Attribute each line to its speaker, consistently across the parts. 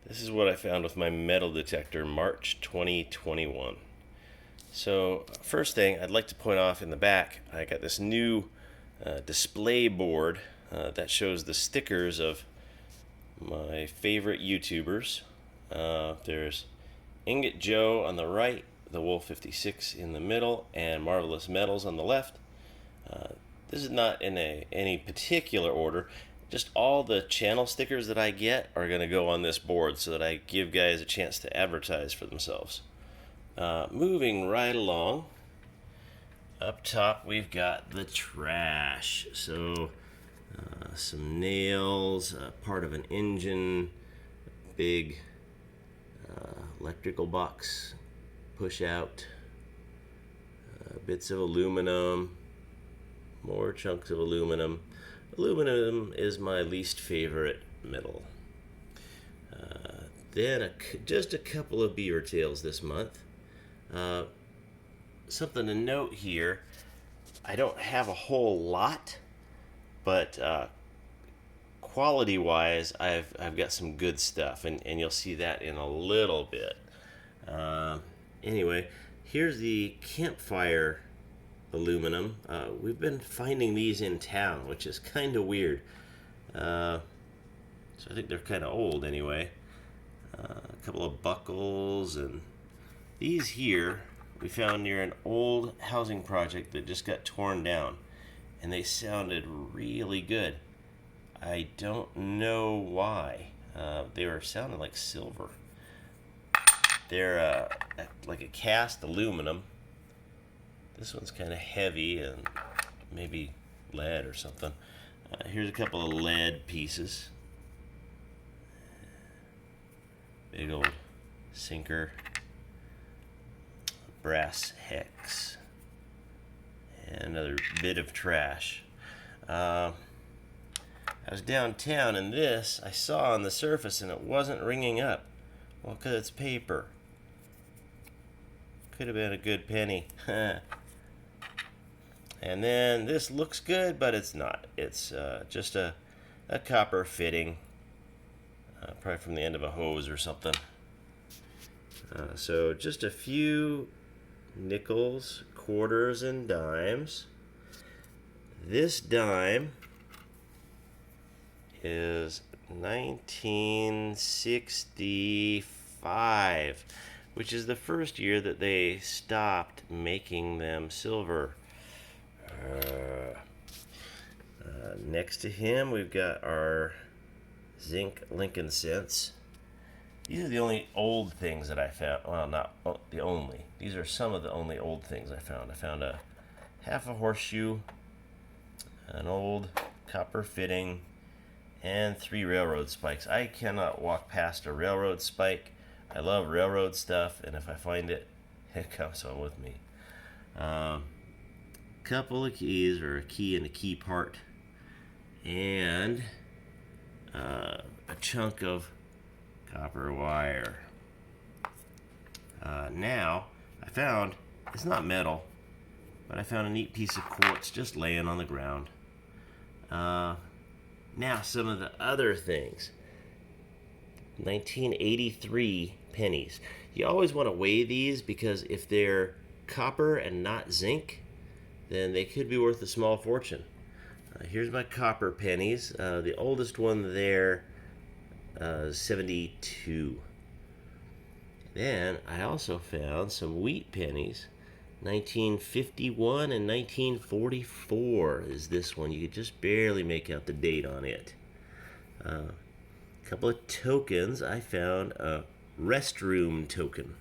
Speaker 1: This is what I found with my metal detector, March 2021. So first thing I'd like to point off in the back, I got this new display board that shows the stickers of my favorite YouTubers. There's Ingot Joe on the right, the Wolf 56 in the middle, and Marvelous Metals on the left. This is not in any particular order. Just all the channel stickers that I get are going to go on this board so that I give guys a chance to advertise for themselves. Moving right along, up top we've got the trash. So some nails, part of an engine, big electrical box push out, bits of aluminum, more chunks of aluminum. Aluminum is my least favorite metal. Then just a couple of beaver tails this month. Something to note here, I don't have a whole lot, but quality-wise, I've got some good stuff, and you'll see that in a little bit. Anyway, here's the Campfire Aluminum. We've been finding these in town, which is kind of weird. So I think they're kind of old anyway. A couple of buckles, and these here we found near an old housing project that just got torn down, and they sounded really good. I don't know why. They were sounding like silver. They're like a cast aluminum. This one's kind of heavy and maybe lead or something. Here's a couple of lead pieces. Big old sinker. Brass hex. And another bit of trash. I was downtown, and this I saw on the surface and it wasn't ringing up. Well, because it's paper. Could have been a good penny. And then this looks good, but it's not. It's just a copper fitting, probably from the end of a hose or something. So just a few nickels, quarters, and dimes. This dime is 1965, which is the first year that they stopped making them silver. Next to him, we've got our zinc Lincoln cents. These are the only old things that I found. Well, not the only. These are some of the only old things I found. I found a half a horseshoe, an old copper fitting, and 3 railroad spikes. I cannot walk past a railroad spike. I love railroad stuff, and if I find it, it comes home with me. Couple of keys, or a key and a key part, and a chunk of copper wire. Now I found, it's not metal, but I found a neat piece of quartz just laying on the ground. Now some of the other things. 1983 pennies. You always want to weigh these, because if they're copper and not zinc, then they could be worth a small fortune. Here's my copper pennies. The oldest one there is 72. Then I also found some wheat pennies. 1951 and 1944 is this one. You could just barely make out the date on it. A couple of tokens. I found a Restroom Token.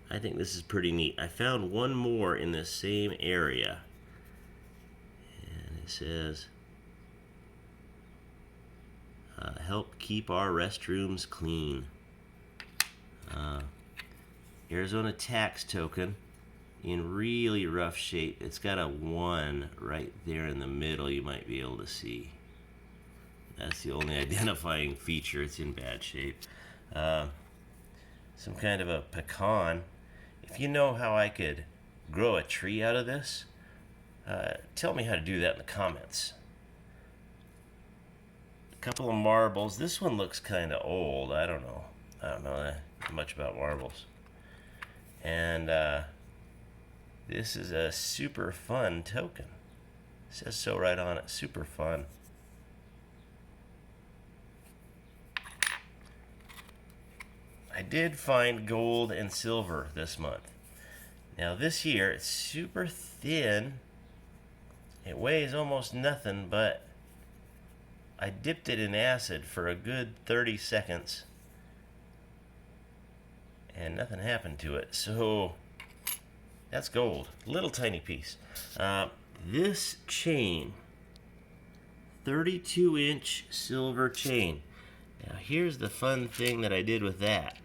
Speaker 1: I think this is pretty neat. I found one more in this same area. And it says, help keep our restrooms clean. Arizona tax token in really rough shape. It's got a 1 right there in the middle, you might be able to see. That's the only identifying feature. It's in bad shape. Some kind of a pecan. If you know how I could grow a tree out of this, tell me how to do that in the comments. couple of marbles. This one looks kind of old. I don't know much about marbles. And this is a super fun token. It says so right on it. Super fun. I did find gold and silver this month. Now this year it's super thin. It weighs almost nothing, but I dipped it in acid for a good 30 seconds and nothing happened to it. So that's gold. Little tiny piece. This chain, 32-inch silver chain. Now here's the fun thing that I did with that.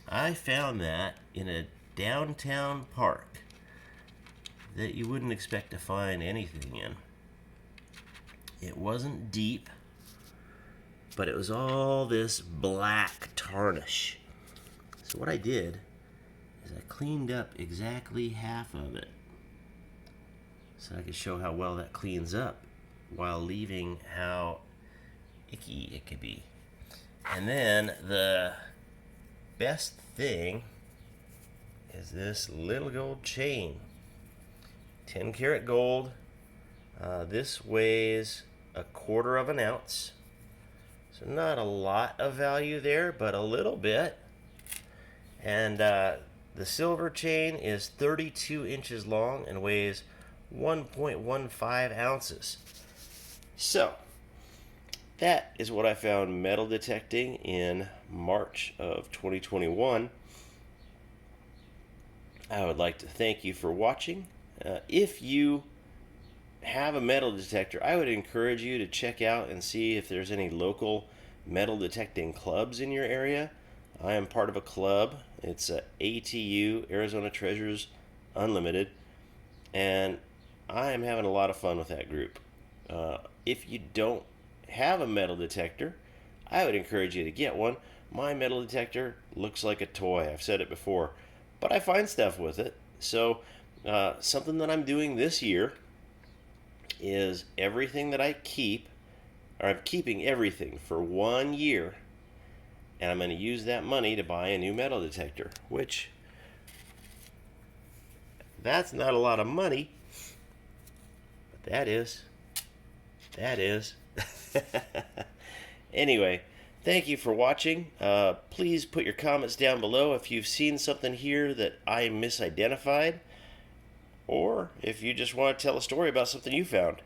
Speaker 1: I found that in a downtown park that you wouldn't expect to find anything in. It wasn't deep, but it was all this black tarnish. So what I did is I cleaned up exactly half of it so I could show how well that cleans up while leaving how icky it could be. And then the best thing is this little gold chain. 10 karat gold. This weighs 1/4 of an ounce. So not a lot of value there, but a little bit. And the silver chain is 32 inches long and weighs 1.15 ounces. So that is what I found metal detecting in March of 2021. I would like to thank you for watching. If you have a metal detector, I would encourage you to check out and see if there's any local metal detecting clubs in your area. I am part of a club. It's ATU, Arizona Treasures Unlimited, and I am having a lot of fun with that group. If you don't have a metal detector, I would encourage you to get one. My metal detector looks like a toy. I've said it before, but I find stuff with it. So something that I'm doing this year is everything that I keep, or I'm keeping everything for 1 year, and I'm going to use that money to buy a new metal detector, which that's not a lot of money, but that is. Anyway, thank you for watching. Please put your comments down below if you've seen something here that I misidentified, or if you just want to tell a story about something you found.